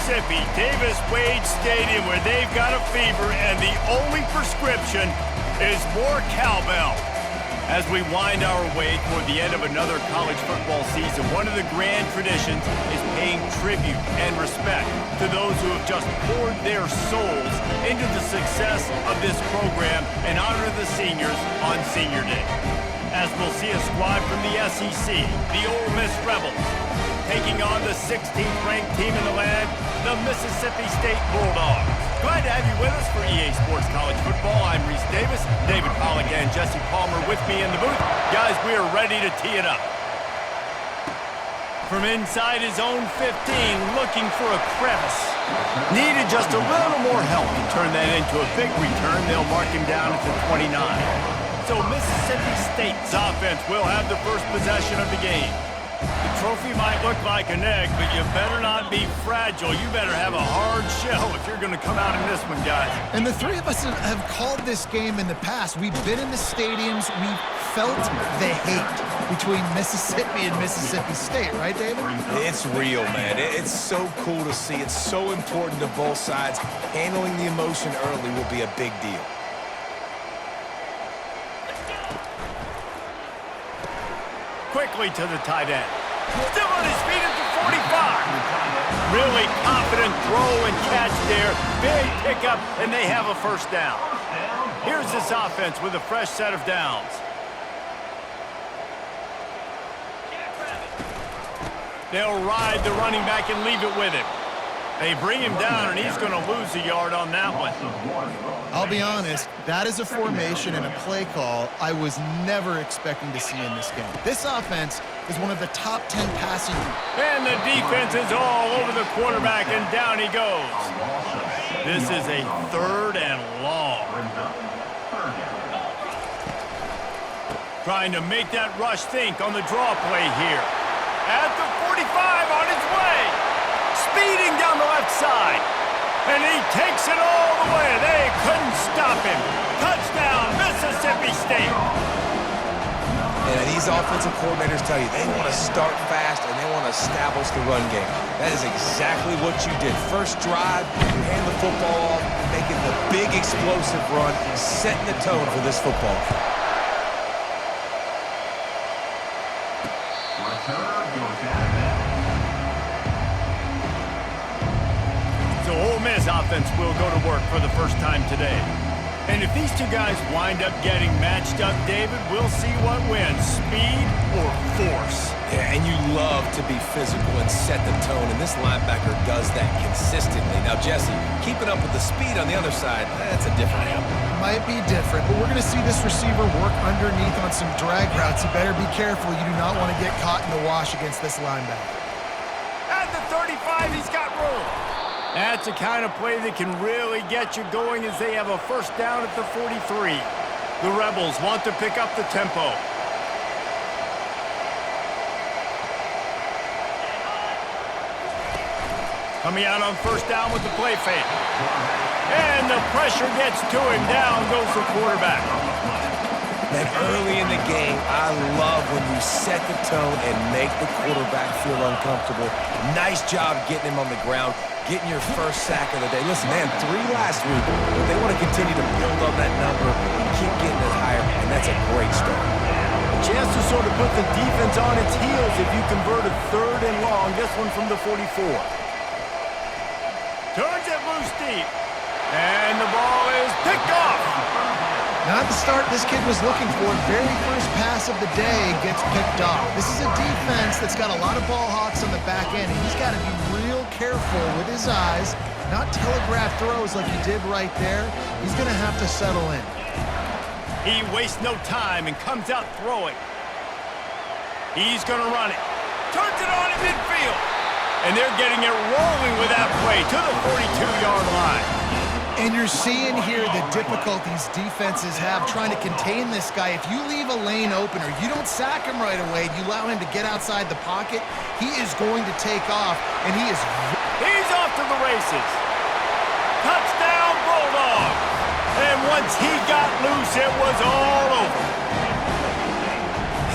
Mississippi, Davis-Wade Stadium, where they've got a fever, and the only prescription is more cowbell. As we wind our way toward the end of another college football season, one of the grand traditions is paying tribute and respect to those who have just poured their souls into the success of this program and honor the seniors on Senior Day. As we'll see a squad from the SEC, the Ole Miss Rebels, taking on the 16th ranked team in the land, the Mississippi State Bulldogs. Glad to have you with us for EA Sports College Football. I'm Reese Davis, David Pollack and Jesse Palmer with me in the booth. Guys, we are ready to tee it up. From inside his own 15, looking for a crevice. Needed just a little more help to turn that into a big return. They'll mark him down at the 29. So Mississippi State's offense will have the first possession of the game. The trophy might look like an egg, but you better not be fragile. You better have a hard shell if you're going to come out in this one, guys. And the three of us have called this game in the past. We've been in the stadiums. We've felt the hate between Mississippi and Mississippi State, right, David? It's real, man. It's so cool to see. It's so important to both sides. Handling the emotion early will be a big deal. Quickly to the tight end. Still on his feet at the 45. Really confident throw and catch there. Big pickup, and they have a first down. Here's this offense with a fresh set of downs. They'll ride the running back and leave it with him. They bring him down, and he's going to lose a yard on that one. I'll be honest, that is a formation and a play call I was never expecting to see in this game. This offense is one of the top 10 passing. And the defense is all over the quarterback, and down he goes. This is a third and long. Trying to make that rush think on the draw play here. At the 45 on his way. Speeding down the left side. And he takes it all the way. They couldn't stop him. Touchdown, Mississippi State. And these offensive coordinators tell you they want to start fast and they want to establish the run game. That is exactly what you did. First drive, you hand the football off, making the big explosive run, setting the tone for this football. So Ole Miss offense will go to work for the first time today. And if these two guys wind up getting matched up, David, we'll see what wins, speed or force. Yeah, and you love to be physical and set the tone, and this linebacker does that consistently. Now, Jesse, keeping up with the speed on the other side, that's a different animal. Might be different, but we're going to see this receiver work underneath on some drag routes. You better be careful. You do not want to get caught in the wash against this linebacker. At the 35, he's got room. That's the kind of play that can really get you going as they have a first down at the 43. The Rebels want to pick up the tempo. Coming out on first down with the play fake. And the pressure gets to him. Down goes the quarterback. And early in the game, I love when you set the tone and make the quarterback feel uncomfortable. Nice job getting him on the ground, getting your first sack of the day. Listen, man, 3 last week, but they want to continue to build on that number and keep getting it higher, and that's a great start. A chance to sort of put the defense on its heels if you convert a third and long. This one from the 44. Turns it loose deep. And the ball is picked off. Not the start this kid was looking for. Very first pass of the day gets picked off. This is a defense that's got a lot of ball hawks on the back end. He's got to be real careful with his eyes, not telegraph throws like he did right there. He's going to have to settle in. He wastes no time and comes out throwing. He's going to run it. Turns it on in midfield. And they're getting it rolling with that play to the 42-yard line. And you're seeing here the difficulties defenses have trying to contain this guy. If you leave a lane open or you don't sack him right away, you allow him to get outside the pocket, he is going to take off, and he is... He's off to the races. Touchdown, Bulldogs. And once he got loose, it was all over.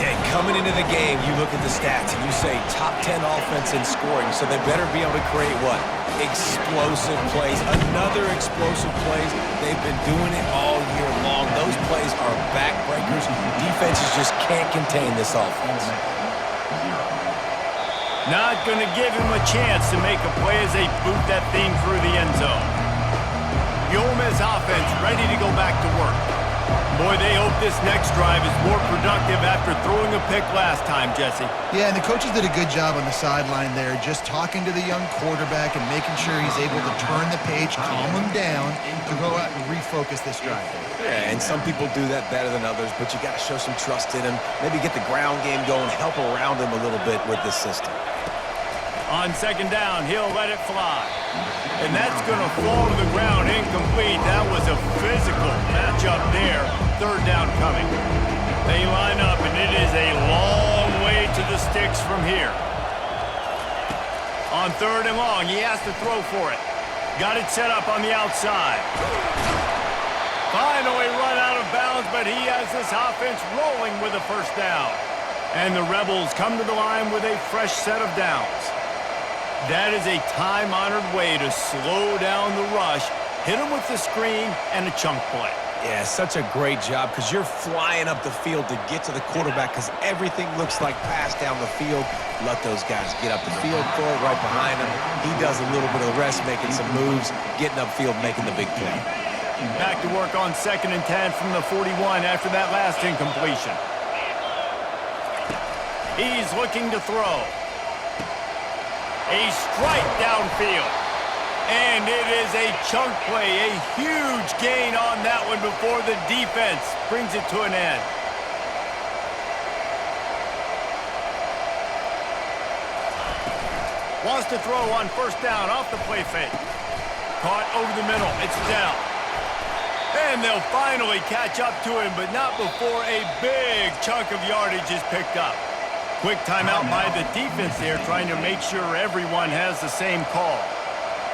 Yeah, coming into the game, you look at the stats and you say top 10 offense in scoring, so they better be able to create what? Explosive plays. Another explosive plays. They've been doing it all year long. Those plays are backbreakers. Defenses just can't contain this offense. Not going to give him a chance to make a play as they boot that thing through the end zone. The Ole Miss offense ready to go back to work. Boy, they hope this next drive is more productive after throwing a pick last time, Jesse. Yeah, and the coaches did a good job on the sideline there, just talking to the young quarterback and making sure he's able to turn the page, calm him down, to go out and refocus this drive. Yeah, and some people do that better than others, but you got to show some trust in him. Maybe get the ground game going, help around him a little bit with this system. On second down, he'll let it fly. And that's going to fall to the ground incomplete. That was a physical matchup there. Third down coming. They line up, and it is a long way to the sticks from here. On third and long, he has to throw for it. Got it set up on the outside. Finally run out of bounds, but he has this offense rolling with a first down. And the Rebels come to the line with a fresh set of downs. That is a time-honored way to slow down the rush, hit him with the screen, and a chunk play. Yeah, such a great job because you're flying up the field to get to the quarterback because everything looks like pass down the field. Let those guys get up the field, throw it right behind him. He does a little bit of the rest, making some moves, getting upfield, making the big play. Back to work on 2nd and 10 from the 41 after that last incompletion. He's looking to throw. A strike downfield. And it is a chunk play, a huge gain on that one before the defense brings it to an end. Wants to throw on first down off the play fake. Caught over the middle. It's down. And they'll finally catch up to him, but not before a big chunk of yardage is picked up. Quick timeout by the defense there, trying to make sure everyone has the same call.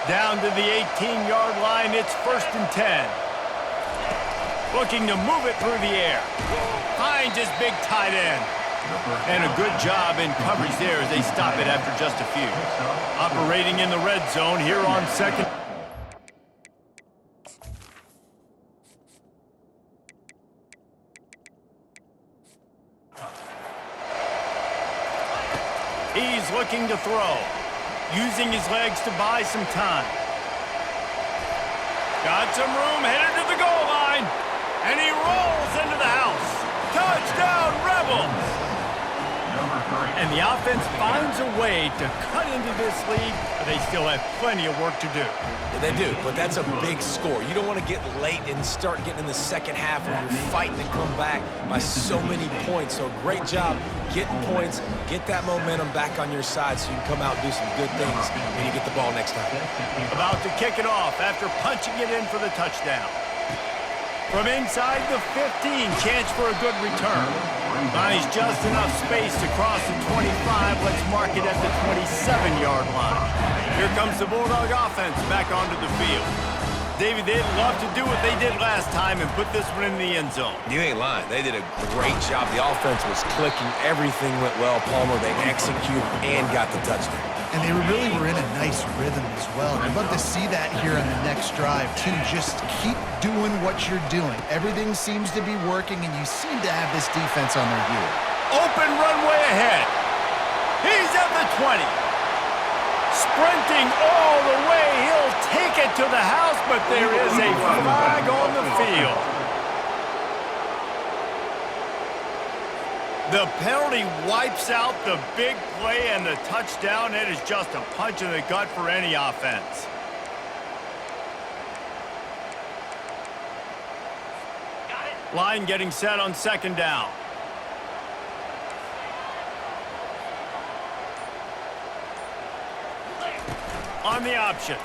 Down to the 18-yard line, it's 1st and 10. Looking to move it through the air. Finds his big tight end. And a good job in coverage there as they stop it after just a few. Operating in the red zone here on second. He's looking to throw, using his legs to buy some time. Got some room, headed to the goal line, and he rolls into the house. Touchdown, Rebels! And the offense finds a way to cut into this lead, but they still have plenty of work to do. Yeah, they do, but that's a big score. You don't want to get late and start getting in the second half when you're fighting to come back by so many points. So great job getting points, get that momentum back on your side so you can come out and do some good things when you get the ball next time. About to kick it off after punching it in for the touchdown. From inside the 15, chance for a good return. Finds just enough space to cross the 25. Let's mark it at the 27-yard line. Here comes the Bulldog offense back onto the field. David, they'd love to do what they did last time and put this one in the end zone. You ain't lying. They did a great job. The offense was clicking. Everything went well. Palmer, they executed and got the touchdown. And they really were in a nice rhythm as well. And I'd love to see that here on the next drive, too. Just keep doing what you're doing. Everything seems to be working, and you seem to have this defense on their heel. Open runway ahead. He's at the 20. Sprinting all the way. He'll take it to the house, but there is a flag on the field. The penalty wipes out the big play and the touchdown. It is just a punch in the gut for any offense. Line getting set on second down. On the option.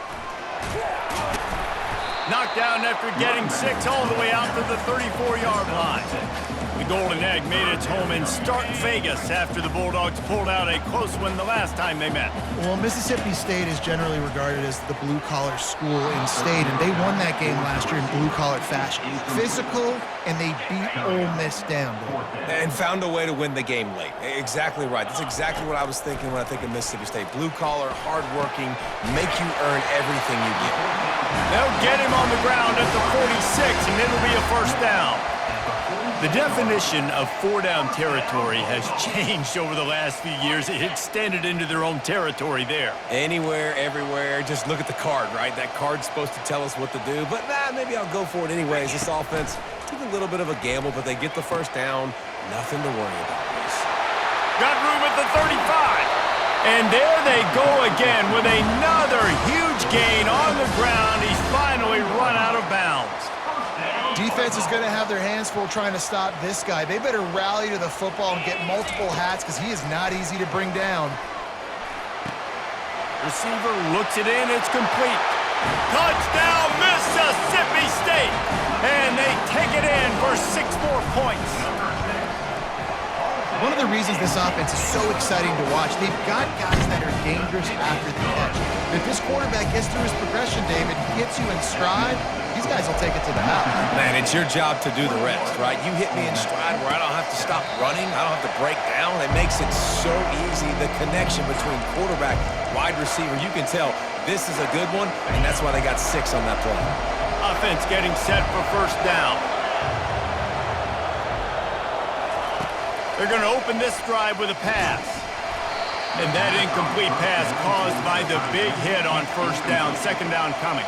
Knocked down after getting 6 all the way out to the 34-yard line. The Golden Egg made its home in Stark Vegas after the Bulldogs pulled out a close one the last time they met. Well, Mississippi State is generally regarded as the blue-collar school in state, and they won that game last year in blue-collar fashion. Physical, and they beat Ole Miss down. And found a way to win the game late. Exactly right. That's exactly what I was thinking when I think of Mississippi State. Blue-collar, hard-working, make you earn everything you get. They'll get him on the ground at the 46, and it'll be a first down. The definition of four-down territory has changed over the last few years. It extended into their own territory there. Anywhere, everywhere, just look at the card, right? That card's supposed to tell us what to do, but maybe I'll go for it anyways. This offense took a little bit of a gamble, but they get the first down. Nothing to worry about, Reese. Got room at the 35. And there they go again with another huge gain on the ground. He's finally run out of bounds. Defense is going to have their hands full trying to stop this guy. They better rally to the football and get multiple hats because he is not easy to bring down. Receiver looks it in. It's complete. Touchdown, Mississippi State. And they take it in for 6 more points. One of the reasons this offense is so exciting to watch, they've got guys that are dangerous after the catch. If this quarterback gets through his progression, David, gets you in stride, these guys will take it to the house. Man, it's your job to do the rest, right? You hit me in stride where I don't have to stop running. I don't have to break down. It makes it so easy. The connection between quarterback, wide receiver, you can tell this is a good one, and that's why they got 6 on that play. Offense getting set for first down. They're going to open this drive with a pass. And that incomplete pass caused by the big hit on first down, second down coming.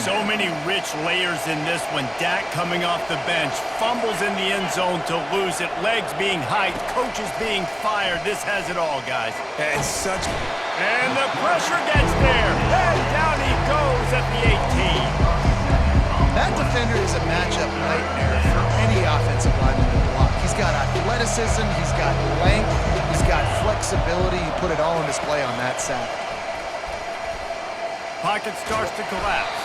So many rich layers in this one. Dak coming off the bench, fumbles in the end zone to lose it, legs being hiked, coaches being fired. This has it all, guys. And such... And the pressure gets there. And down he goes at the 18. That defender is a matchup nightmare for any offensive lineman to block. He's got athleticism, he's got length, he's got flexibility. You put it all on display on that sack. Pocket starts to collapse.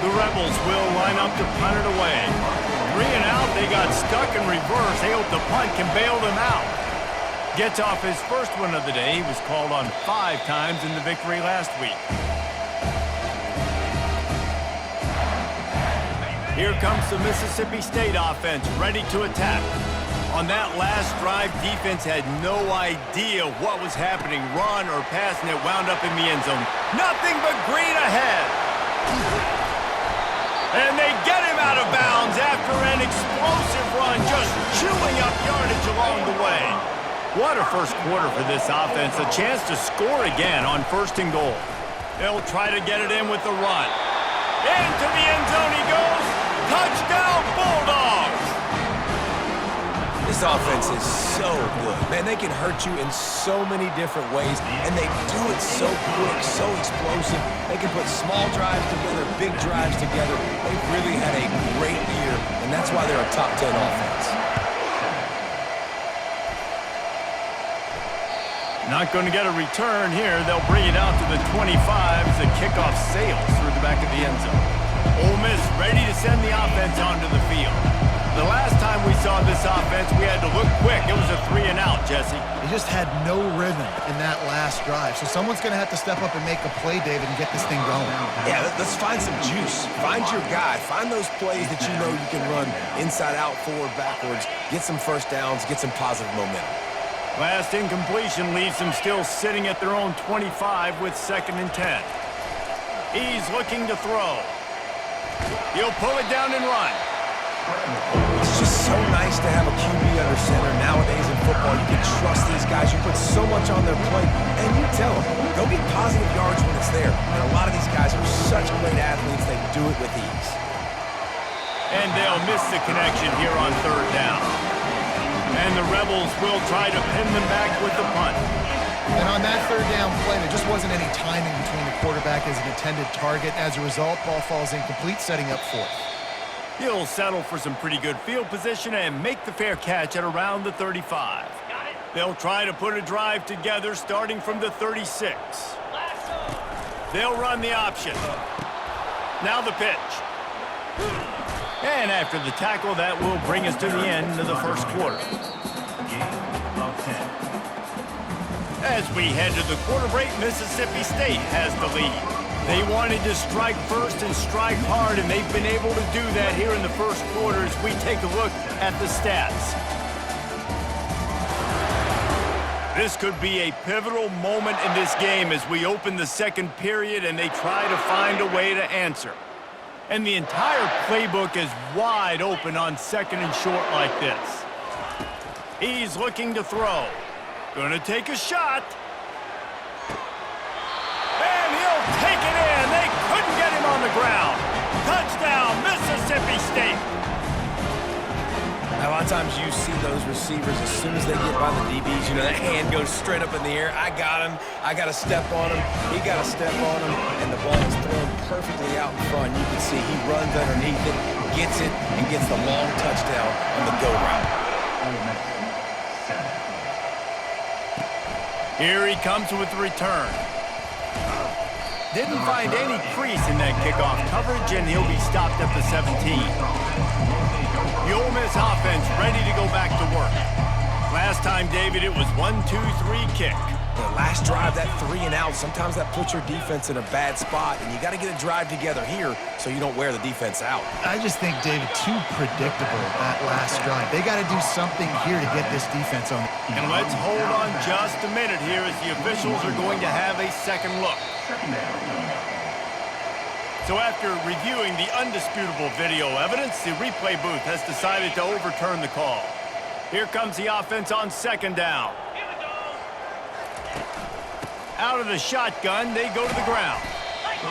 The Rebels will line up to punt it away. 3 and out, they got stuck in reverse. They hope the punt can bail them out. Gets off his first one of the day. He was called on 5 times in the victory last week. Here comes the Mississippi State offense, ready to attack. On that last drive, defense had no idea what was happening. Run or pass, and it wound up in the end zone. Nothing but green ahead. And they get him out of bounds after an explosive run, just chewing up yardage along the way. What a first quarter for this offense. A chance to score again on 1st and goal. They'll try to get it in with the run. Into the end zone he goes. Touchdown, Bulldogs! This offense is so good. Man, they can hurt you in so many different ways, and they do it so quick, so explosive. They can put small drives together, big drives together. They've really had a great year, and that's why they're a top 10 offense. Not going to get a return here. They'll bring it out to the 25 as the kickoff sails through the back of the end zone. Ole Miss ready to send the offense onto the field. The last time we saw this offense, we had to look quick. It was a 3 and out, Jesse. They just had no rhythm in that last drive. So someone's going to have to step up and make a play, David, and get this thing going. Yeah, let's find some juice. Find your guy. Find those plays that you know you can run inside out, forward, backwards. Get some first downs. Get some positive momentum. Last incompletion leaves them still sitting at their own 25 with 2nd and 10. He's looking to throw. He'll pull it down and run. It's just so nice to have a QB under center. Nowadays in football, you can trust these guys. You put so much on their plate, and you tell them, go get positive yards when it's there. And a lot of these guys are such great athletes, they do it with ease. And they'll miss the connection here on 3rd down. And the Rebels will try to pin them back with the punt. And on that 3rd down play, there just wasn't any timing between the quarterback and his intended target. As a result, ball falls incomplete, setting up 4th. He'll settle for some pretty good field position and make the fair catch at around the 35. They'll try to put a drive together starting from the 36. They'll run the option. Now the pitch. And after the tackle, that will bring us to the end of the first quarter. As we head to the quarter break, Mississippi State has the lead. They wanted to strike first and strike hard, and they've been able to do that here in the first quarter as we take a look at the stats. This could be a pivotal moment in this game as we open the second period and they try to find a way to answer. And the entire playbook is wide open on second and short like this. He's looking to throw. Gonna take a shot. And he'll take it in. They couldn't get him on the ground. Touchdown, Mississippi State. Now, a lot of times you see those receivers, as soon as they get by the DBs, you know, that hand goes straight up in the air. I got him. I got to step on him. He got to step on him. And the ball is thrown perfectly out in front. You can see he runs underneath it, gets it, and gets the long touchdown on the go route. Here he comes with the return. Didn't find any crease in that kickoff coverage, and he'll be stopped at the 17. The Ole Miss offense ready to go back to work. Last time, David, it was 1-2-3 kick. The last drive, that 3 and out, sometimes that puts your defense in a bad spot, and you got to get a drive together here so you don't wear the defense out. I just think, David, too predictable that last drive. They got to do something here to get this defense on. And let's hold on just a minute here as the officials are going to have a second look. So after reviewing the undisputable video evidence, the replay booth has decided to overturn the call. Here comes the offense on second down. Out of the shotgun, they go to the ground.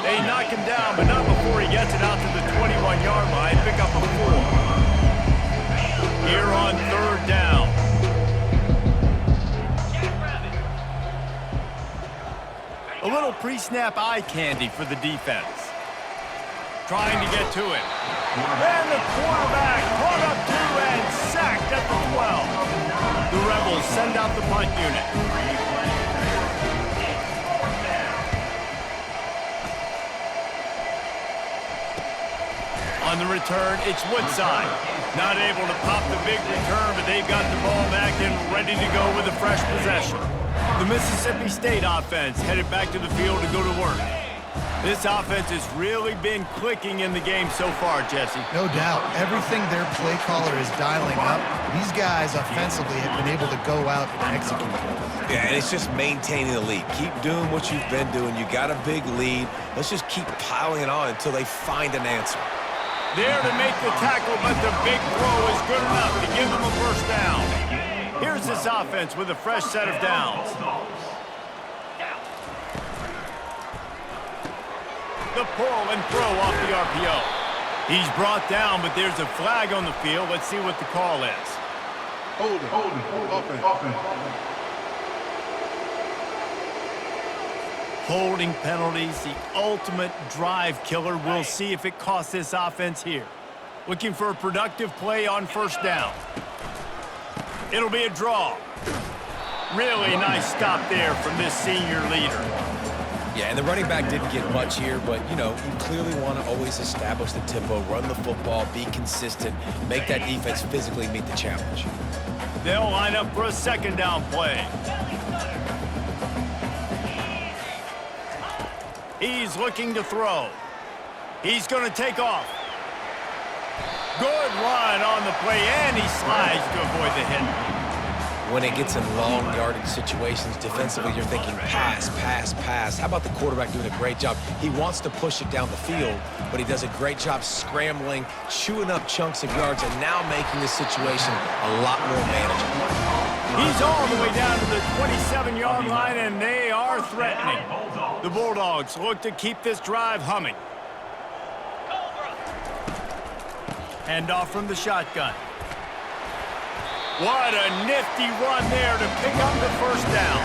They knock him down, but not before he gets it out to the 21-yard line, pick up a 4. Here on third down. A little pre-snap eye candy for the defense. Trying to get to him. And the quarterback caught up to and sacked at the 12. The Rebels send out the punt unit. On the return, it's Woodside. Not able to pop the big return, but they've got the ball back and ready to go with a fresh possession. The Mississippi State offense headed back to the field to go to work. This offense has really been clicking in the game so far, Jesse. No doubt. Everything their play caller is dialing up, these guys offensively have been able to go out and execute. Yeah, and it's just maintaining the lead. Keep doing what you've been doing. You got a big lead. Let's just keep piling it on until they find an answer. There to make the tackle, but the big throw is good enough to give them a first down. Here's this offense with a fresh set of downs. The pull and throw off the RPO. He's brought down, but there's a flag on the field. Let's see what the call is. Holding, offense. Holding penalties, the ultimate drive killer. We'll see if it costs this offense here. Looking for a productive play on first down. It'll be a draw. Really nice stop there from this senior leader. Yeah, and the running back didn't get much here, but, you know, you clearly want to always establish the tempo, run the football, be consistent, make that defense physically meet the challenge. They'll line up for a second down play. He's looking to throw. He's going to take off. Good run on the play, and he slides to avoid the hit. When it gets in long yardage situations defensively, you're thinking pass, pass, pass. How about the quarterback doing a great job? He wants to push it down the field, but he does a great job scrambling, chewing up chunks of yards, and now making the situation a lot more manageable. He's all the way down to the 27-yard line, and they are threatening. The Bulldogs look to keep this drive humming. Handoff from the shotgun. What a nifty run there to pick up the first down.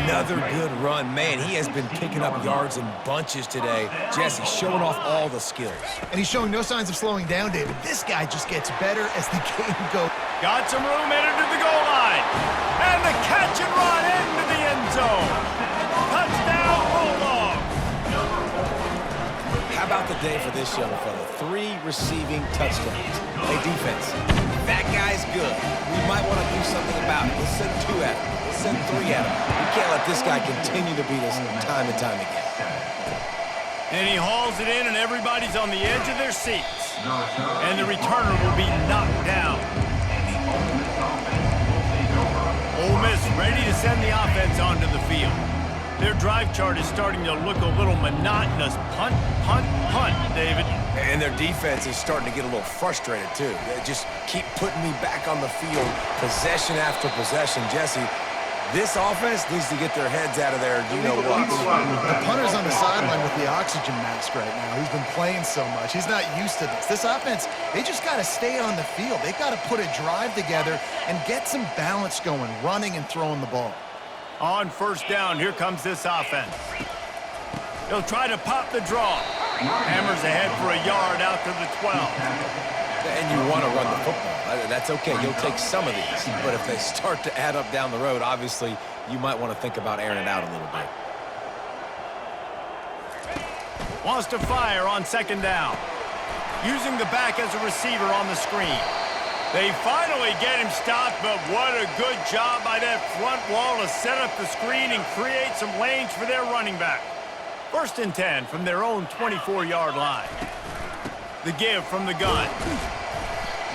Another good run. Man, he has been picking up yards in bunches today. Jesse showing off all the skills. And he's showing no signs of slowing down, David. This guy just gets better as the game goes. Got some room headed to the goal line. And the catch and run into the end zone. Touchdown, Bulldogs. How about the day for this young fella? 3 receiving touchdowns. Hey, defense, that guy's good. We might want to do something about it. Let's send 2 at him. Let's send 3 at him. We can't let this guy continue to beat us time and time again. And he hauls it in, and everybody's on the edge of their seats. And the returner will be knocked down. Ole Miss ready to send the offense onto the field. Their drive chart is starting to look a little monotonous. Punt, punt, punt, David. And their defense is starting to get a little frustrated, too. They just keep putting me back on the field, possession after possession. Jesse, this offense needs to get their heads out of there. You know what? The punter's on the sideline with the oxygen mask right now. He's been playing so much. He's not used to this. This offense, they just got to stay on the field. They've got to put a drive together and get some balance going, running and throwing the ball. On first down, here comes this offense. He'll try to pop the draw. Hammers ahead for a yard out to the 12. And you want to run the football. That's okay. You'll take some of these. But if they start to add up down the road, obviously, you might want to think about airing it out a little bit. Wants to fire on second down. Using the back as a receiver on the screen. They finally get him stopped, but what a good job by that front wall to set up the screen and create some lanes for their running back. 1st and 10 from their own 24-yard line. The give from the gun.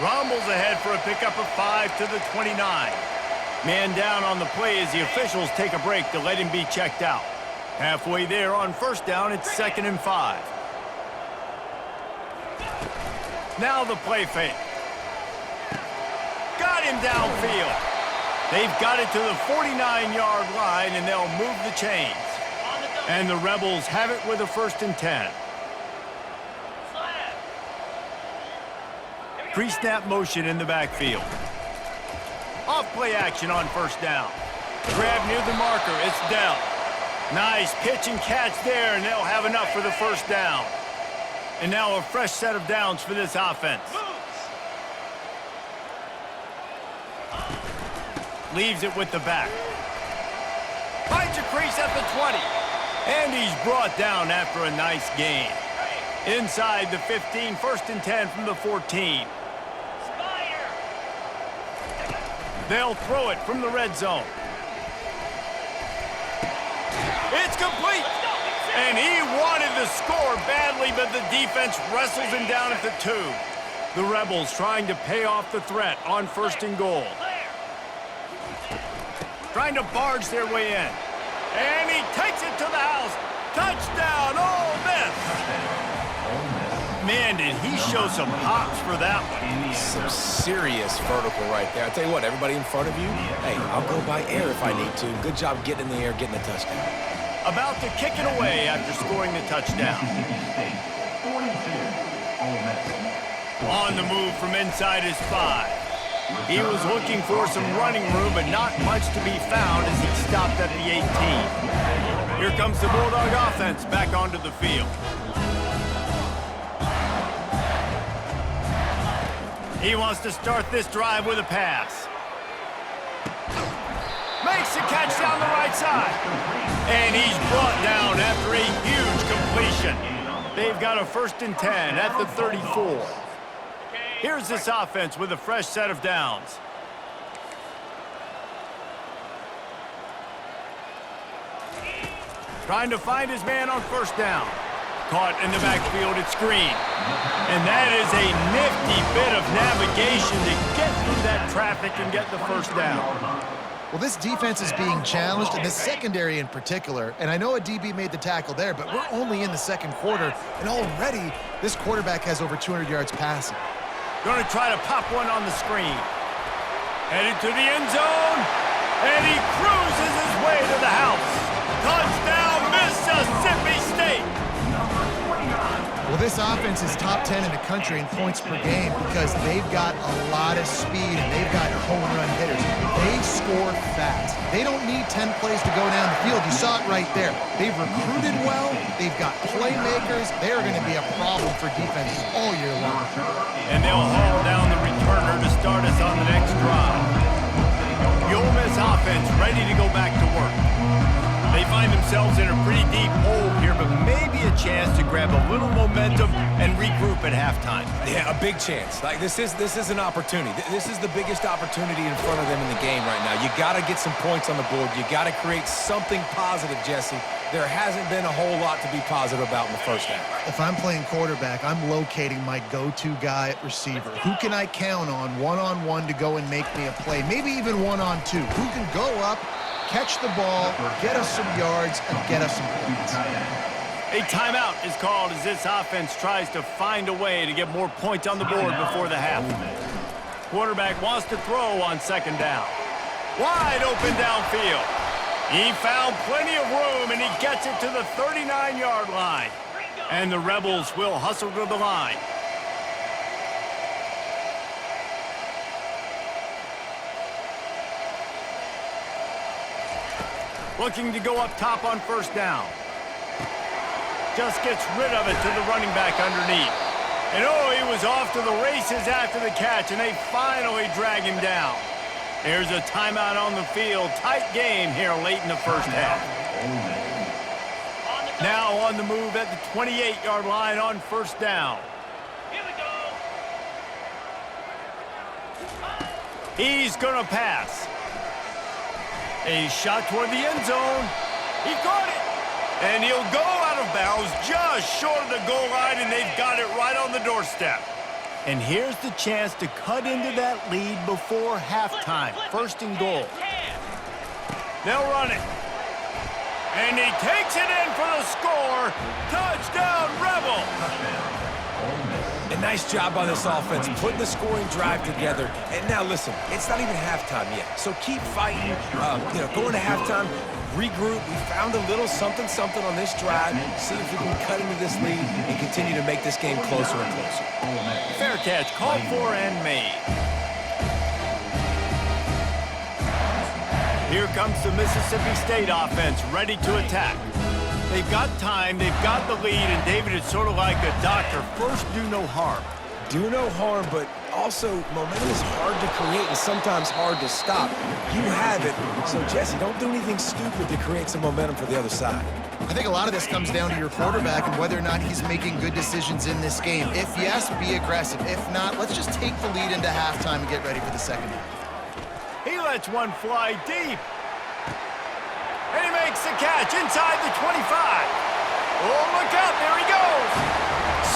Rumbles ahead for a pickup of 5 to the 29. Man down on the play as the officials take a break to let him be checked out. Halfway there on first down, it's 2nd and 5. Now the play fake. Got him downfield. They've got it to the 49-yard line, and they'll move the chains. And the Rebels have it with a 1st and 10. Pre-snap motion in the backfield. Off-play action on first down. Grab near the marker. It's Dell. Nice pitch and catch there, and they'll have enough for the 1st down. And now a fresh set of downs for this offense. Leaves it with the back. Finds a crease at the 20. And he's brought down after a nice gain. Inside the 15, 1st and 10 from the 14. They'll throw it from the red zone. It's complete. And he wanted the score badly, but the defense wrestles him down at the 2. The Rebels trying to pay off the threat on 1st and goal. Trying to barge their way in. And he takes it to the house. Touchdown, Ole Miss. Man, did he show some hops for that one. Some serious vertical right there. I tell you what, everybody in front of you, hey, I'll go by air if I need to. Good job getting in the air, getting the touchdown. About to kick it away after scoring the touchdown. On the move from inside his 5. He was looking for some running room, but not much to be found as he stopped at the 18. Here comes the Bulldog offense back onto the field. He wants to start this drive with a pass. Makes the catch down the right side. And he's brought down after a huge completion. They've got a 1st and 10 at the 34. Here's this offense with a fresh set of downs. Trying to find his man on 1st down. Caught in the backfield at screen. And that is a nifty bit of navigation to get through that traffic and get the 1st down. Well, this defense is being challenged, and the secondary in particular. And I know a DB made the tackle there, but we're only in the 2nd quarter, and already this quarterback has over 200 yards passing. Going to try to pop one on the screen. Headed to the end zone, and he cruises his way to the house. Touchdown, Mississippi State. Well, this Miss offense is top 10 in the country in points per game because they've got a lot of speed and they've got home run hitters. They score fast. They don't need 10 plays to go down the field. You saw it right there. They've recruited well. They've got playmakers. They are going to be a problem for defenses all year long. And they'll haul down the returner to start us on the next drive. The Ole Miss offense ready to go back to work. They find themselves in a pretty deep hole here, but maybe a chance to grab a little momentum and regroup at halftime. Yeah, a big chance. Like this is an opportunity. This is the biggest opportunity in front of them in the game right now. You got to get some points on the board. You got to create something positive, Jesse. There hasn't been a whole lot to be positive about in the first half. If I'm playing quarterback, I'm locating my go-to guy at receiver. Who can I count on one-on-one to go and make me a play? Maybe even one-on-two. Who can go up, catch the ball, get us some yards, and get us some points? A timeout is called as this offense tries to find a way to get more points on the board before the half. Quarterback wants to throw on second down. Wide open downfield. He found plenty of room, and he gets it to the 39-yard line. And the Rebels will hustle to the line. Looking to go up top on first down. Just gets rid of it to the running back underneath. And oh, he was off to the races after the catch, and they finally drag him down. There's a timeout on the field. Tight game here late in the first half. Now on the move at the 28-yard line on first down. Here we go. He's going to pass. A shot toward the end zone. He caught it. And he'll go out of bounds just short of the goal line, and they've got it right on the doorstep. And here's the chance to cut into that lead before halftime. First and goal. They'll run it. And he takes it in for the score. Touchdown, Rebels. A nice job by this offense, putting the scoring drive together. And now listen, it's not even halftime yet. So keep fighting, going to halftime, regroup. We found a little something on this drive. See if we can cut into this lead and continue to make this game closer and closer. Fair catch, called for and made. Here comes the Mississippi State offense, ready to attack. They've got time, they've got the lead, and David, it's sort of like a doctor. First, do no harm. Do no harm, but also momentum is hard to create and sometimes hard to stop. You have it, so Jesse, don't do anything stupid to create some momentum for the other side. I think a lot of this comes down to your quarterback and whether or not he's making good decisions in this game. If yes, be aggressive. If not, let's just take the lead into halftime and get ready for the second half. He lets one fly deep. And he makes the catch inside the 25. Oh, look out, there he goes.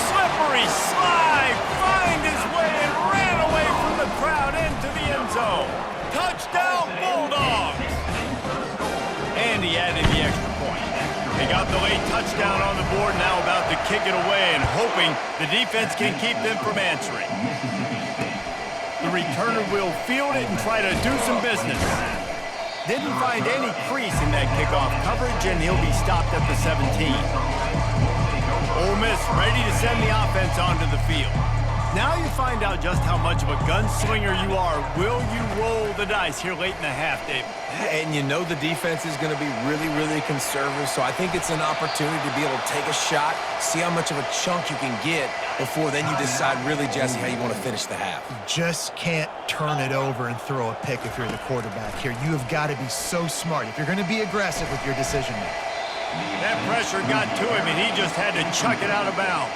Slippery slide, find his way and ran away from the crowd into the end zone. Touchdown, Bulldogs. And he added the extra point. They got the late touchdown on the board, now about to kick it away and hoping the defense can keep them from answering. The returner will field it and try to do some business. Didn't find any crease in that kickoff coverage, and he'll be stopped at the 17. Ole Miss ready to send the offense onto the field. Now you find out just how much of a gunslinger you are. Will you roll the dice here late in the half, David? And you know the defense is going to be really, really conservative, so I think it's an opportunity to be able to take a shot, see how much of a chunk you can get before then you decide really, Jesse, how you want to finish the half. You just can't turn it over and throw a pick if you're the quarterback here. You have got to be so smart if you're going to be aggressive with your decision-making. That pressure got to him, and he just had to chuck it out of bounds.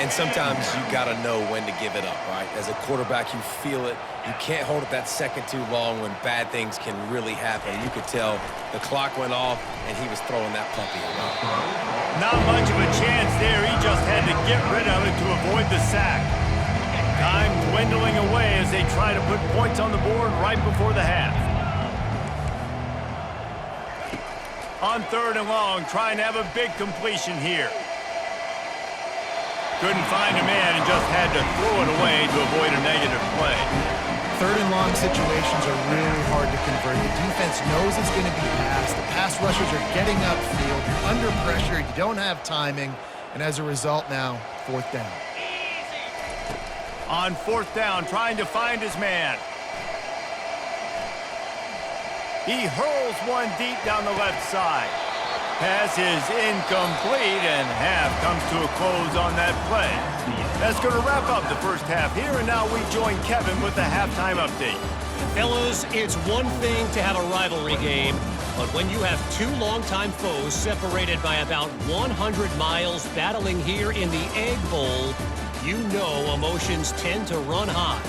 And sometimes you got to know when to give it up, right? As a quarterback, you feel it. You can't hold it that second too long when bad things can really happen. You could tell the clock went off, and he was throwing that puppy around. Not much of a chance there. He just had to get rid of it to avoid the sack. Time dwindling away as they try to put points on the board right before the half. On third and long, trying to have a big completion here. Couldn't find a man and just had to throw it away to avoid a negative play. Third and long situations are really hard to convert. The defense knows it's going to be passed. The pass rushers are getting upfield. You're under pressure. You don't have timing. And as a result now, 4th down. On 4th down, trying to find his man. He hurls one deep down the left side. Pass is incomplete, and half comes to a close on that play. That's going to wrap up the first half here, and now we join Kevin with the halftime update. Fellas, it's one thing to have a rivalry game, but when you have two longtime foes separated by about 100 miles battling here in the Egg Bowl, you know emotions tend to run high.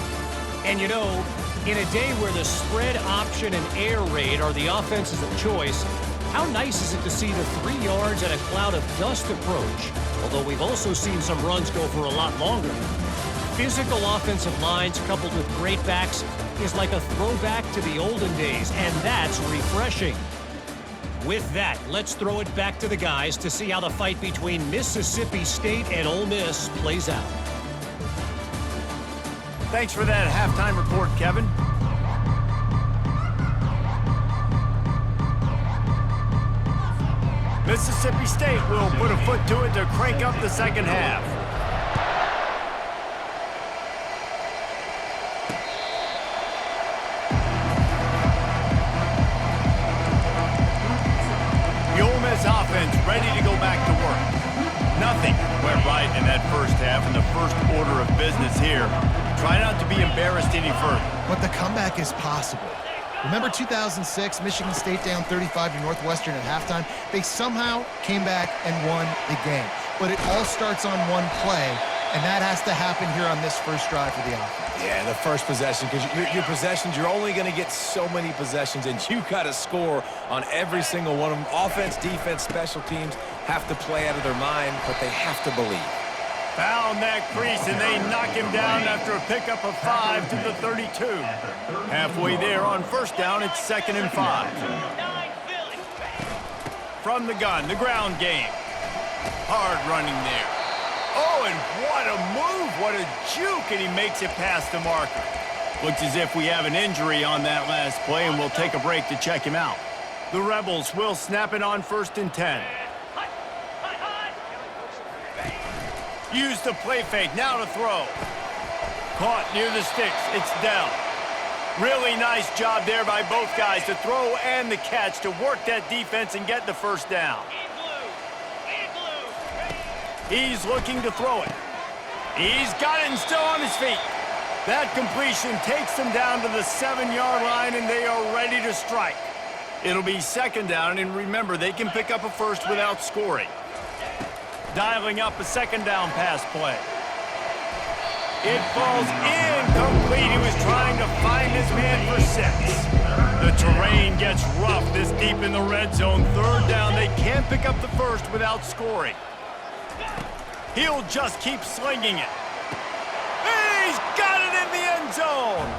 And you know, in a day where the spread option and air raid are the offenses of choice, how nice is it to see the 3 yards and a cloud of dust approach? Although we've also seen some runs go for a lot longer. Physical offensive lines coupled with great backs is like a throwback to the olden days, and that's refreshing. With that, let's throw it back to the guys to see how the fight between Mississippi State and Ole Miss plays out. Thanks for that halftime report, Kevin. Mississippi State will put a foot to it to crank up the second half. The Ole Miss offense ready to go back to work. Nothing went right in that first half, and the first order of business here. Try not to be embarrassed any further. But the comeback is possible. Remember 2006, Michigan State down 35 to Northwestern at halftime? They somehow came back and won the game. But it all starts on one play, and that has to happen here on this first drive for the offense. Yeah, the first possession, because your possessions, you're only going to get so many possessions, and you got to score on every single one of them. Offense, defense, special teams have to play out of their mind, but they have to believe. Found that crease, and they knock him down after a pickup of 5 to the 32. Halfway there on first down, it's 2nd and 5. From the gun, the ground game. Hard running there. Oh, and what a move, what a juke, and he makes it past the marker. Looks as if we have an injury on that last play, and we'll take a break to check him out. The Rebels will snap it on 1st and 10. Use the play fake, now to throw. Caught near the sticks, it's Dell. Really nice job there by both guys to throw and the catch to work that defense and get the first down. He's looking to throw it. He's got it and still on his feet. That completion takes them down to the 7-yard line, and they are ready to strike. It'll be 2nd down, and remember, they can pick up a first without scoring. Dialing up a 2nd down pass play. It falls incomplete. He was trying to find his man for 6. The terrain gets rough this deep in the red zone. 3rd down, they can't pick up the first without scoring. He'll just keep slinging it. He's got it in the end zone.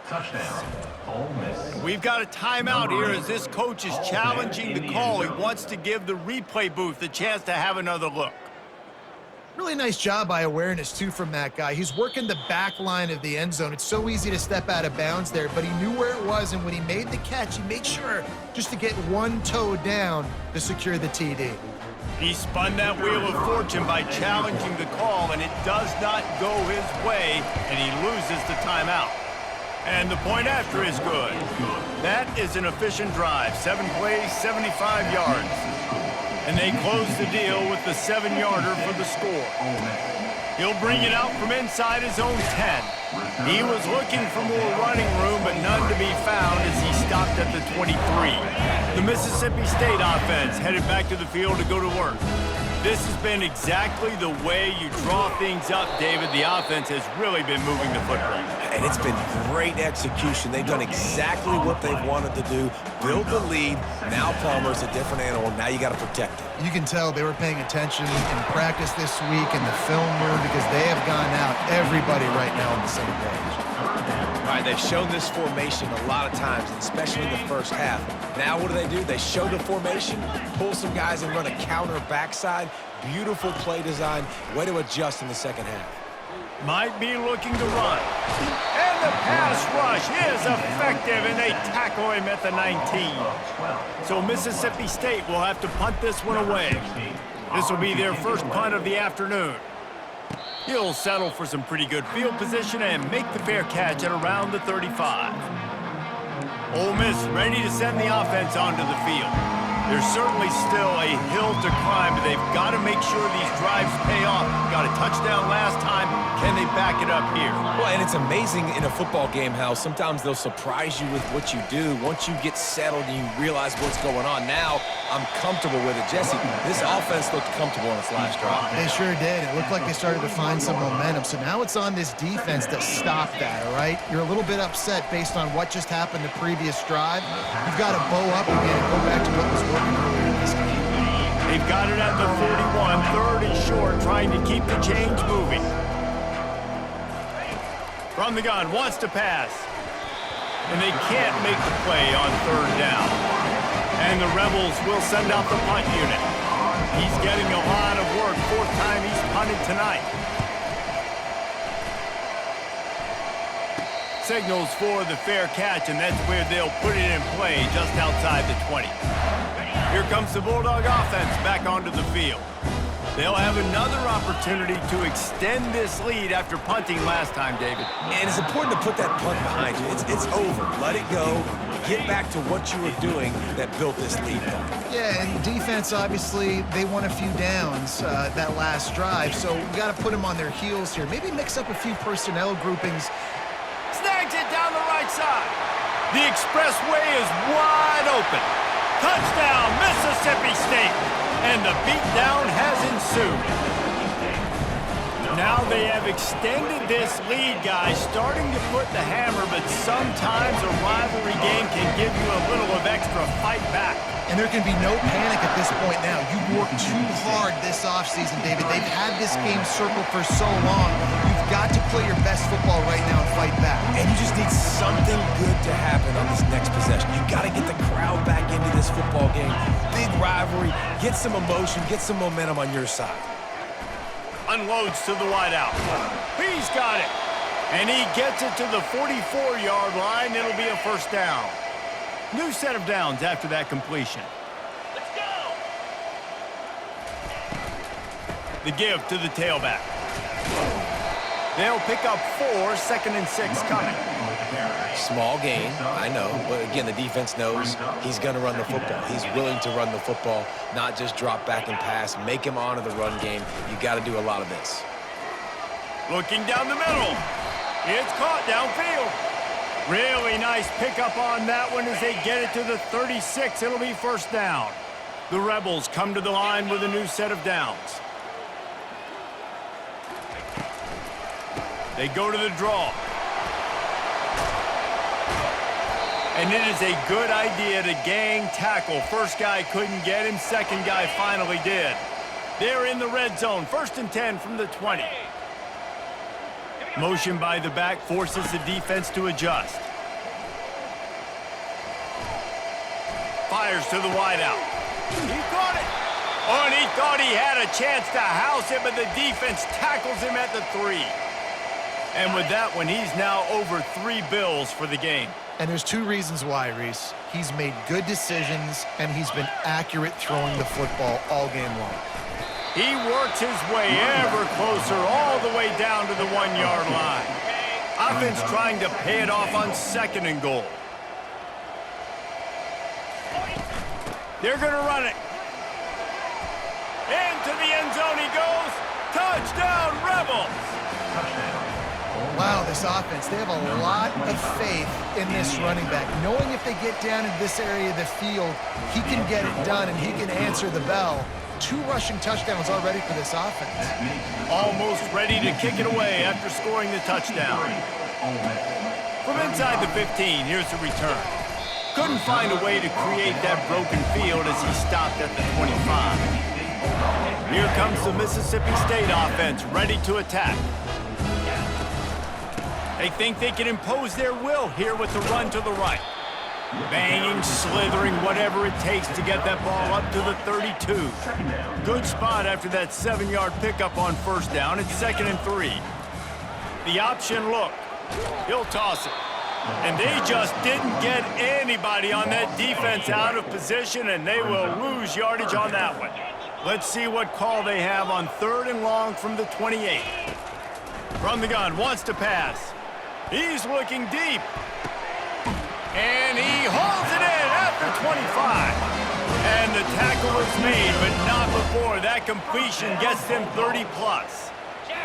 Touchdown, Ole Miss. We've got a timeout here as this coach is challenging the call. He wants to give the replay booth a chance to have another look. Really nice job by awareness, too, from that guy. He's working the back line of the end zone. It's so easy to step out of bounds there, but he knew where it was, and when he made the catch, he made sure just to get one toe down to secure the TD. He spun that wheel of fortune by challenging the call, and it does not go his way, and he loses the timeout. And the point after is good. That is an efficient drive. 7 plays, 75 yards. And they close the deal with the 7-yarder for the score. He'll bring it out from inside his own 10. He was looking for more running room, but none to be found as he stopped at the 23. The Mississippi State offense headed back to the field to go to work. This has been exactly the way you draw things up, David. The offense has really been moving the football. And it's been great execution. They've done exactly what they've wanted to do. Build the lead. Now Palmer's a different animal. Now you got to protect it. You can tell they were paying attention in practice this week in the film room because they have gone out, everybody right now on the same page. Right, right, they've shown this formation a lot of times, especially in the first half. Now what do? They show the formation, pull some guys and run a counter backside. Beautiful play design. Way to adjust in the second half. Might be looking to run. And the pass rush is effective, and they tackle him at the 19. So Mississippi State will have to punt this one away. This will be their first punt of the afternoon. He'll settle for some pretty good field position and make the fair catch at around the 35. Ole Miss ready to send the offense onto the field. There's certainly still a hill to climb, but they've got to make sure these drives pay off. Got a touchdown last time. Can they back it up here? Well, and it's amazing in a football game how sometimes they'll surprise you with what you do. Once you get settled and you realize what's going on, now I'm comfortable with it. Jesse, this offense looked comfortable on its last drive. They sure did. It looked like they started to find some momentum. So now it's on this defense to stop that, all right? You're a little bit upset based on what just happened the previous drive. You've got to bow up again and go back to what was working earlier in this game. They've got it at the 41, third and short, trying to keep the chains moving. From the gun, wants to pass. And they can't make the play on third down. And the Rebels will send out the punt unit. He's getting a lot of work. Fourth time he's punted tonight. Signals for the fair catch, and that's where they'll put it in play just outside the 20. Here comes the Bulldog offense back onto the field. They'll have another opportunity to extend this lead after punting last time, David. And it's important to put that punt behind you. It's over. Let it go. Get back to what you were doing that built this lead. Yeah, and defense, obviously, they won a few downs that last drive, so we got to put them on their heels here. Maybe mix up a few personnel groupings. Snags it down the right side. The expressway is wide open. Touchdown, Mississippi State. And the beatdown has ensued. Now they have extended this lead, guys, starting to put the hammer, but sometimes a rivalry game can give you a little of extra fight back. And there can be no panic at this point now. You've worked too hard this offseason, David. They've had this game circled for so long. You've got to play your best football right now and fight back. And you just need something good to happen on this next possession. You got to get the crowd back into this football game. Big rivalry. Get some emotion. Get some momentum on your side. Unloads to the wideout. He's got it. And he gets it to the 44-yard line. It'll be a first down. New set of downs after that completion. Let's go. The give to the tailback. They'll pick up 4, 2nd and 6 coming. Small gain, I know, but again, the defense knows he's going to run the football. He's willing to run the football, not just drop back and pass, make him honor the run game. You got to do a lot of this. Looking down the middle. It's caught downfield. Really nice pickup on that one as they get it to the 36. It'll be first down. The Rebels come to the line with a new set of downs. They go to the draw. And it is a good idea to gang tackle. First guy couldn't get him. Second guy finally did. They're in the red zone. 1st and 10 from the 20. Motion by the back forces the defense to adjust. Fires to the wideout. He caught it. Oh, and he thought he had a chance to house it, but the defense tackles him at the 3. And with that one, he's now over 3 bills for the game. And there's 2 reasons why, Reese. He's made good decisions, and he's been accurate throwing the football all game long. He works his way ever closer all the way down to the 1-yard line. Offense trying to pay it off on 2nd and goal. They're going to run it. Into the end zone he goes. Touchdown, Rebels. Wow, this offense, they have a lot of faith in this running back. Knowing if they get down in this area of the field, he can get it done and he can answer the bell. 2 rushing touchdowns already for this offense. Almost ready to kick it away after scoring the touchdown. From inside the 15, here's the return. Couldn't find a way to create that broken field as he stopped at the 25. Here comes the Mississippi State offense, ready to attack. They think they can impose their will here with the run to the right. Banging, slithering, whatever it takes to get that ball up to the 32. Good spot after that 7-yard pickup on first down. It's 2nd and 3. The option look. He'll toss it. And they just didn't get anybody on that defense out of position, and they will lose yardage on that one. Let's see what call they have on 3rd and long from the 28. From the gun, wants to pass. He's looking deep. And he hauls it in after 25. And the tackle is made, but not before that completion gets them 30+.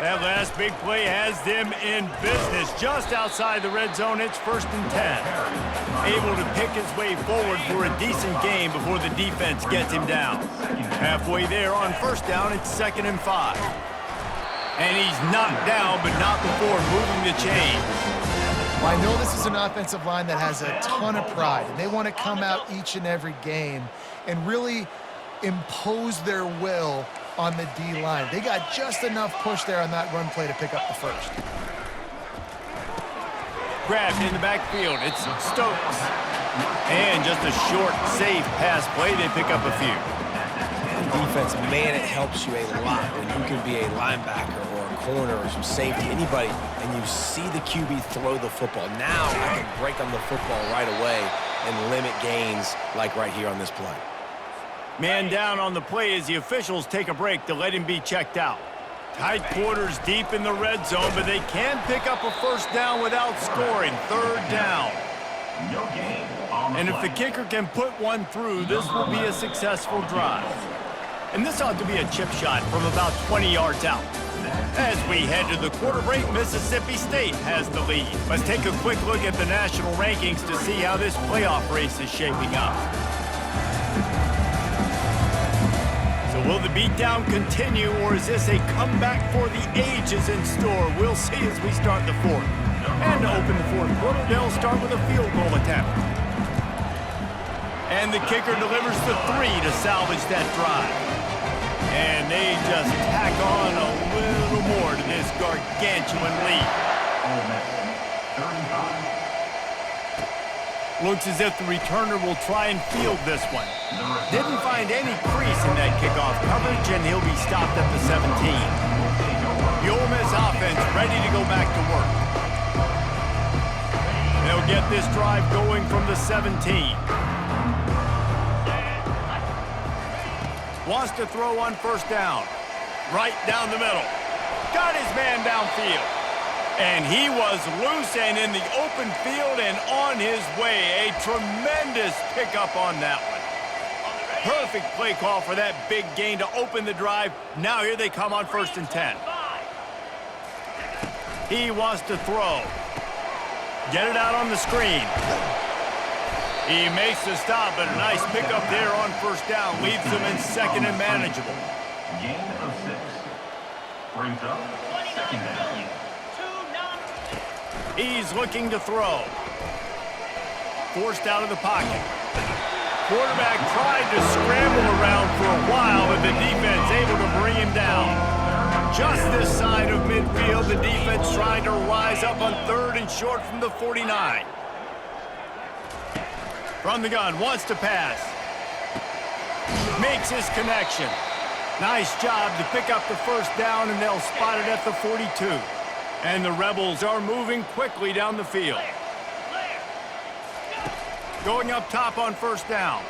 That last big play has them in business just outside the red zone. It's 1st and 10. Able to pick his way forward for a decent game before the defense gets him down. Halfway there on first down, it's 2nd and 5. And he's knocked down, but not before moving the chains. Well, I know this is an offensive line that has a ton of pride, and they want to come out each and every game and really impose their will on the D-line. They got just enough push there on that run play to pick up the first. Grabbed in the backfield. It's Stokes. And just a short, safe pass play. They pick up a few. Defense, man, it helps you a lot when you can be a linebacker or a corner or some safety, anybody, and you see the QB throw the football. Now I can break on the football right away and limit gains like right here on this play. Man down on the play as the officials take a break to let him be checked out. Tight quarters deep in the red zone, but they can pick up a first down without scoring. 3rd down. No gain on the And if the play. kicker can put one through, this will be a successful drive. And this ought to be a chip shot from about 20 yards out. As we head to the quarter break, Mississippi State has the lead. Let's take a quick look at the national rankings to see how this playoff race is shaping up. So will the beatdown continue, or is this a comeback for the ages in store? We'll see as we start the 4th. And to open the 4th quarter, they'll start with a field goal attempt. And the kicker delivers the 3 to salvage that drive. And they just tack on a little more to this gargantuan lead. Ole Miss, 35. Looks as if the returner will try and field this one. Didn't find any crease in that kickoff coverage, and he'll be stopped at the 17. The Ole Miss offense ready to go back to work. They'll get this drive going from the 17. Wants to throw on first down. Right down the middle. Got his man downfield. And he was loose and in the open field and on his way. A tremendous pickup on that one. Perfect play call for that big gain to open the drive. Now here they come on 1st and 10. He wants to throw. Get it out on the screen. He makes the stop, but a nice pickup there on first down. Leaves them in 2nd and manageable. Gain of 6. Brings up 2nd down. He's looking to throw. Forced out of the pocket. Quarterback tried to scramble around for a while, but the defense able to bring him down. Just this side of midfield, the defense trying to rise up on 3rd and short from the 49. From the gun, wants to pass. Makes his connection. Nice job to pick up the first down, and they'll spot it at the 42. And the Rebels are moving quickly down the field. Going up top on first down.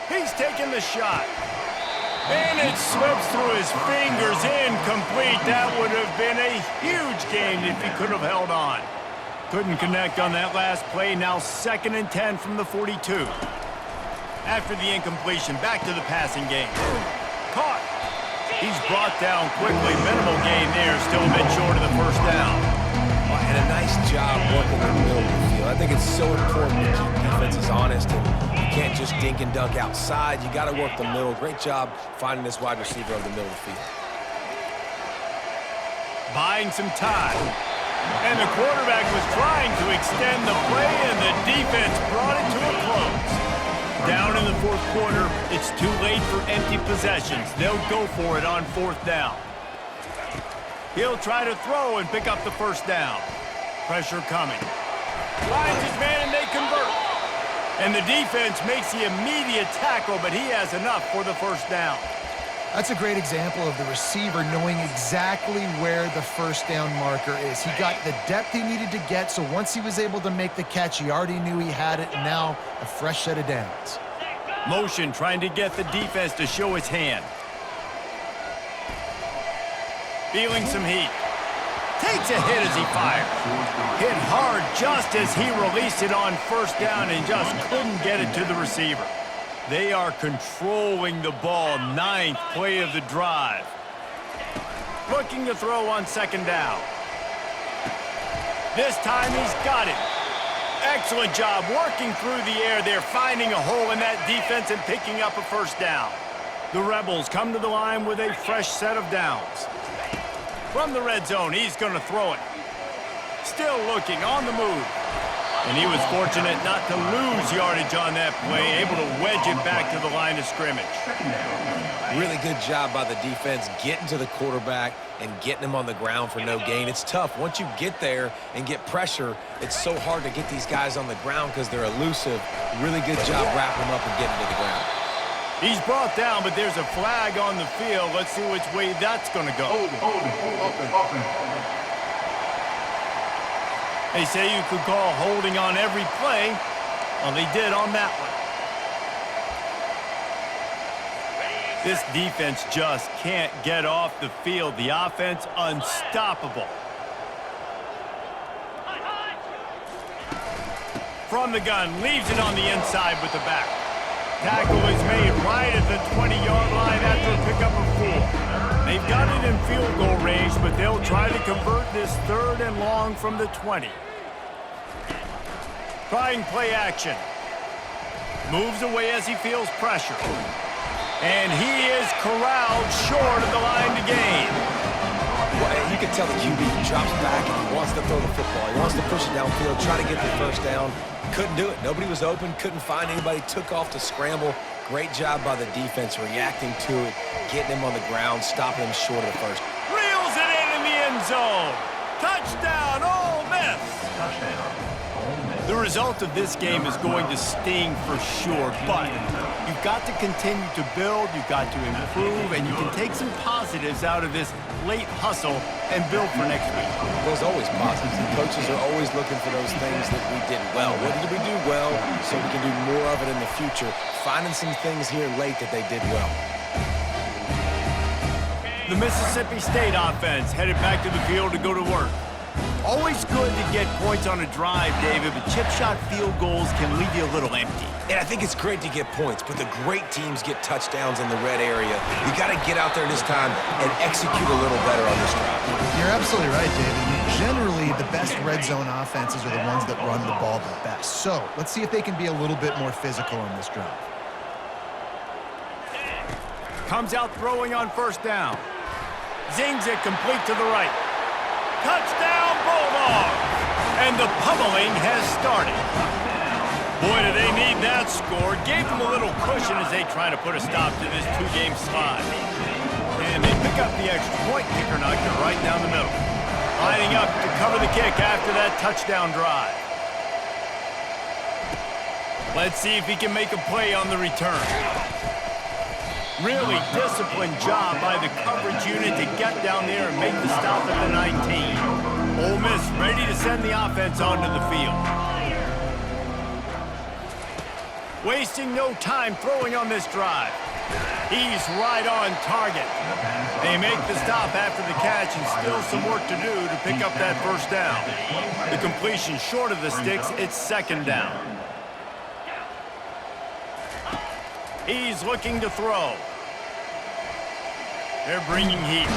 He's taking the shot. And it slips through his fingers, incomplete. That would have been a huge gain if he could have held on. Couldn't connect on that last play. Now 2nd and 10 from the 42. After the incompletion, back to the passing game. Caught. He's brought down quickly. Minimal gain there. Still a bit short of the first down. And a nice job working in the middle of the field. I think it's so important to keep defenses honest, and you can't just dink and dunk outside. You got to work the middle. Great job finding this wide receiver over the middle of the field. Buying some time. And the quarterback was trying to extend the play, and the defense brought it to a close. Down in the 4th quarter, it's too late for empty possessions. They'll go for it on 4th down. He'll try to throw and pick up the first down. Pressure coming. Finds his man and they convert. And the defense makes the immediate tackle, but he has enough for the first down. That's a great example of the receiver knowing exactly where the first down marker is. He got the depth he needed to get, so once he was able to make the catch, he already knew he had it, and now a fresh set of downs. Motion trying to get the defense to show his hand. Feeling some heat. Takes a hit as he fires. Hit hard just as he released it on first down and just couldn't get it to the receiver. They are controlling the ball. 9th play of the drive. Looking to throw on second down. This time he's got it. Excellent job working through the air there, finding a hole in that defense and picking up a first down. The Rebels come to the line with a fresh set of downs. From the red zone, he's going to throw it. Still looking on the move. And he was fortunate not to lose yardage on that play, able to wedge it back to the line of scrimmage. Really good job by the defense getting to the quarterback and getting him on the ground for no gain. It's tough. Once you get there and get pressure, it's so hard to get these guys on the ground because they're elusive. Really good job wrapping them up and getting to the ground. He's brought down, but there's a flag on the field. Let's see which way that's going to go. Offense. They say you could call holding on every play. Well, they did on that one. This defense just can't get off the field. The offense unstoppable. From the gun, leaves it on the inside with the back. Tackle is made right at the 20-yard line after a pickup of 4. They've got it in field goal range, but they'll try to convert this 3rd and long from the 20. Trying play action. Moves away as he feels pressure. And he is corralled short of the line to gain. Well, you can tell the QB drops back and he wants to throw the football. He wants to push it downfield, try to get the first down. Couldn't do it. Nobody was open, couldn't find anybody, took off to scramble. Great job by the defense reacting to it, getting him on the ground, stopping him short of the first. Reels it in the end zone. Touchdown, Ole Miss. The result of this game is going to sting for sure, but you've got to continue to build, you've got to improve, and you can take some positives out of this late hustle and build for next week. There's always positives. The coaches are always looking for those things that we did well. What did we do well so we can do more of it in the future? Finding some things here late that they did well. The Mississippi State offense headed back to the field to go to work. Always good to get points on a drive, David, but chip shot field goals can leave you a little empty. And I think it's great to get points, but the great teams get touchdowns in the red area. You got to get out there this time and execute a little better on this drive. You're absolutely right, David. Generally, the best red zone offenses are the ones that run the ball the best. So let's see if they can be a little bit more physical on this drive. Comes out throwing on first down. Zings it complete to the right. Touchdown, Bulldogs! And the pummeling has started. Boy, do they need that score. Gave them a little cushion as they try to put a stop to this 2-game slide. And they pick up the extra point. Kicker knocked it right down the middle. Lining up to cover the kick after that touchdown drive. Let's see if he can make a play on the return. Really disciplined job by the coverage unit to get down there and make the stop at the 19. Ole Miss ready to send the offense onto the field. Wasting no time throwing on this drive. He's right on target. They make the stop after the catch and still some work to do to pick up that first down. The completion short of the sticks, it's second down. He's looking to throw. They're bringing heat.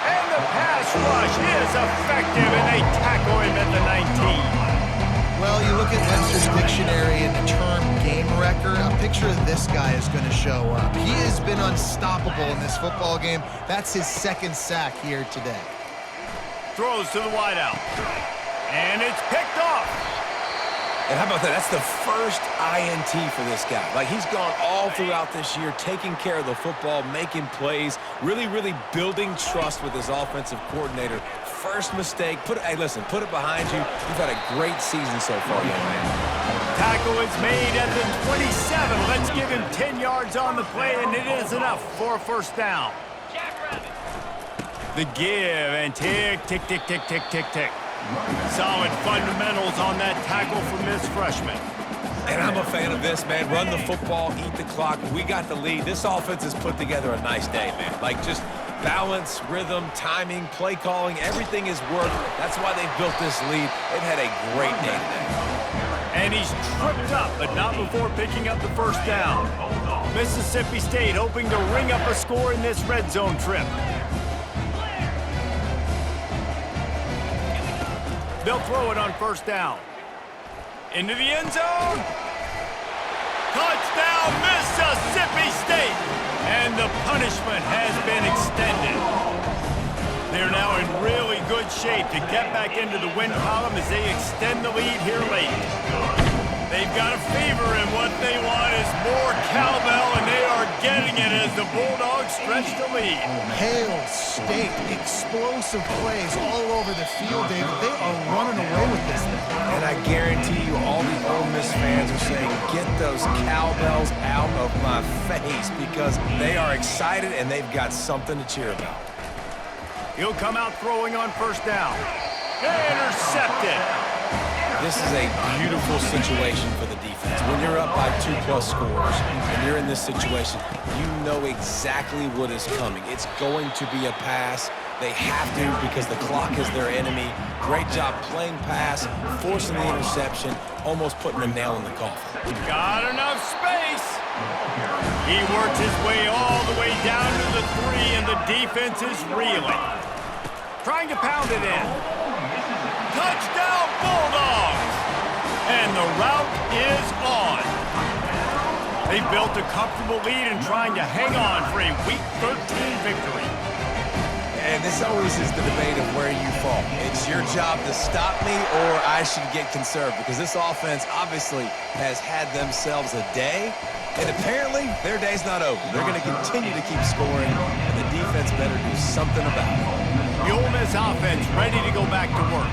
And the pass rush is effective, and they tackle him at the 19. Well, you look at Webster's dictionary and the term game wrecker, a picture of this guy is going to show up. He has been unstoppable in this football game. That's his 2nd sack here today. Throws to the wideout. And it's picked off. And how about that? That's the first INT for this guy. Like, he's gone all throughout this year, taking care of the football, making plays, really, really building trust with his offensive coordinator. first mistake. Hey, listen, put it behind you. You've had a great season so far, young man. Tackle is made at the 27. Let's give him 10 yards on the play, and it is enough for a first down. The give and tick, tick, tick, tick, tick, tick, tick. Solid fundamentals on that tackle from this freshman. And I'm a fan of this, man. Run the football, eat the clock. We got the lead. This offense has put together a nice day, man. Like, just balance, rhythm, timing, play calling, everything has worked. That's why they've built this lead. They've had a great day today. And he's tripped up, but not before picking up the first down. Mississippi State hoping to ring up a score in this red zone trip. They'll throw it on first down. Into the end zone. Touchdown, Mississippi State. And the punishment has been extended. They're now in really good shape to get back into the win column as they extend the lead here late. They've got a fever, and what they want is more cowbell, and they are getting it as the Bulldogs stretch the lead. Hail State, explosive plays all over the field, David. They are running away with this thing. And I guarantee you all the Ole Miss fans are saying, get those cowbells out of my face, because they are excited and they've got something to cheer about. He'll come out throwing on first down. Intercepted. This is a beautiful situation for the defense. When you're up by 2+ scores and you're in this situation, you know exactly what is coming. It's going to be a pass. They have to, because the clock is their enemy. Great job playing pass, forcing the interception, almost putting a nail in the coffin. Got enough space. He worked his way all the way down to the 3, and the defense is reeling. Trying to pound it in. Touchdown, Bulldogs! And the route is on. They built a comfortable lead and trying to hang on for a Week 13 victory. And this always is the debate of where you fall. It's your job to stop me, or I should get conserved, because this offense obviously has had themselves a day, and apparently their day's not over. They're going to continue to keep scoring, and the defense better do something about it. The Ole Miss offense ready to go back to work.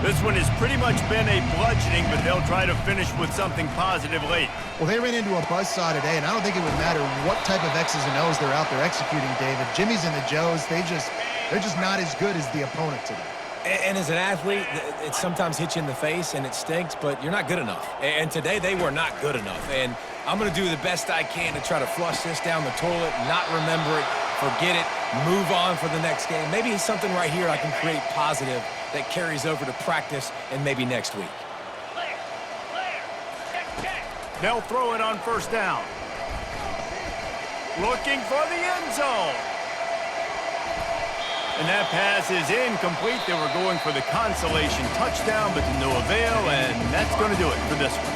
This one has pretty much been a bludgeoning, but they'll try to finish with something positive late. Well, they ran into a buzzsaw today, and I don't think it would matter what type of X's and O's they're out there executing, David. Jimmy's and the Joes, they're just not as good as the opponent today. And as an athlete, it sometimes hits you in the face and it stinks, but you're not good enough. And today they were not good enough. And I'm going to do the best I can to try to flush this down the toilet, not remember it, forget it, move on for the next game. Maybe it's something right here I can create positive that carries over to practice and maybe next week. They'll throw it on first down. Looking for the end zone. And that pass is incomplete. They were going for the consolation touchdown, but to no avail, and that's going to do it for this one.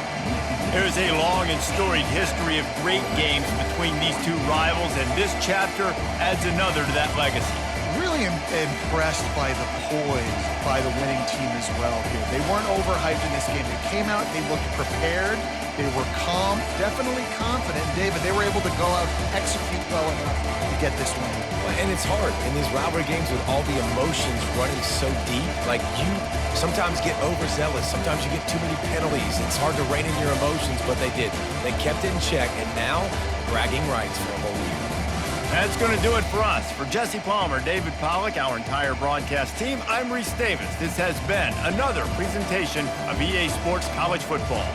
There's a long and storied history of great games between these two rivals, and this chapter adds another to that legacy. Really impressed by the poise by the winning team as well here. They weren't overhyped in this game. They came out, they looked prepared, they were calm, definitely confident. David, they were able to go out and execute well enough to get this win. And it's hard in these rivalry games with all the emotions running so deep. Like, you sometimes get overzealous. Sometimes you get too many penalties. It's hard to rein in your emotions, but they did. They kept it in check, and now bragging rights for a whole year. That's going to do it for us. For Jesse Palmer, David Pollack, our entire broadcast team, I'm Reese Davis. This has been another presentation of EA Sports College Football.